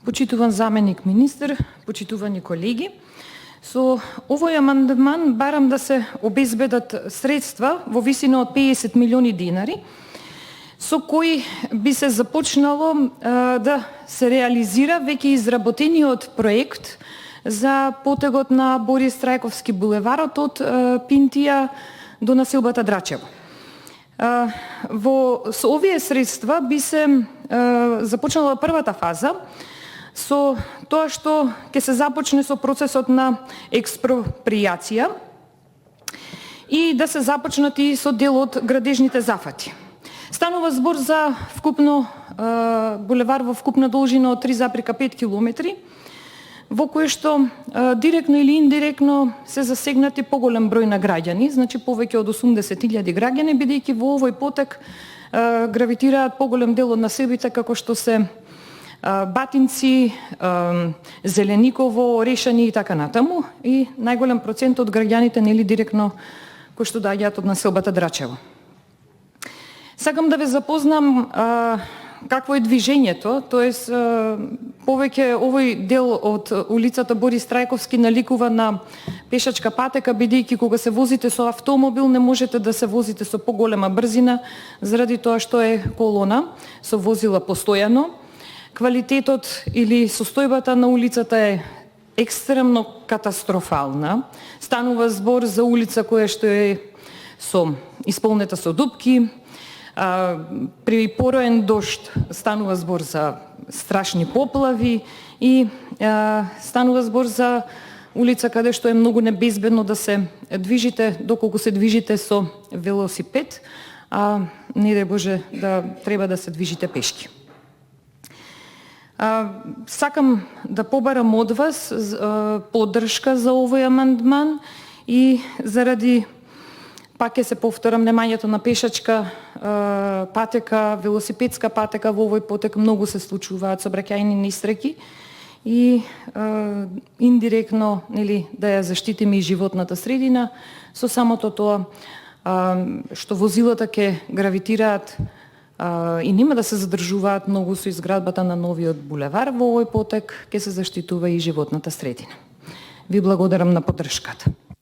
Почитуван заменик министер, почитувани колеги, со овој амандман барам да се обезбедат средства во висина од 50 милиони динари, со кои би се започнало да се реализира веќе изработениот проект за потегот на Борис Трајковски булеварот од Пинтија до населбата Драчево. Со овие средства би се започнала првата фаза со тоа што ќе се започне со процесот на експропријација и да се започнат и со дел од градежните зафати. Станува збор за вкупно булевар во вкупна должина од 3,5 километри, во кој што директно или индиректно се засегнати поголем број на граѓани, значи повеќе од 80.000 граѓани, бидејќи во овој потек гравитираат поголем дел од населбите како што се Батинци, Зелениково, Орешани и така натаму, и најголем процент од граѓаните нели директно кои што доаѓаат од населбата Драчево. Сакам да ве запознам какво е движењето, тоест повеќе овој дел од улицата Борис Трајковски наликува на пешачка патека, бидејќи кога се возите со автомобил не можете да се возите со поголема брзина, заради тоа што е колона со возила постојано. Квалитетот или состојбата на улицата е екстремно катастрофална. Станува збор за улица која што е исполнета со дупки, при пороен дожд станува збор за страшни поплави и станува збор за улица каде што е многу небезбедно да се движите, доколку се движите со велосипед, а не дај Боже да треба да се движите пешки. Сакам да побарам од вас поддршка за овој амандман и заради, пак ќе се повторам, немањето на пешачка патека, велосипедска патека во овој потек многу се случуваат сообраќајни несреќи и индиректно нели да ја заштитиме и животната средина со самото тоа што возилата ќе гравитираат и нема да се задржуваат многу со изградбата на новиот булевар во овој потек, ќе се заштитува и животната средина. Ви благодарам на поддршката.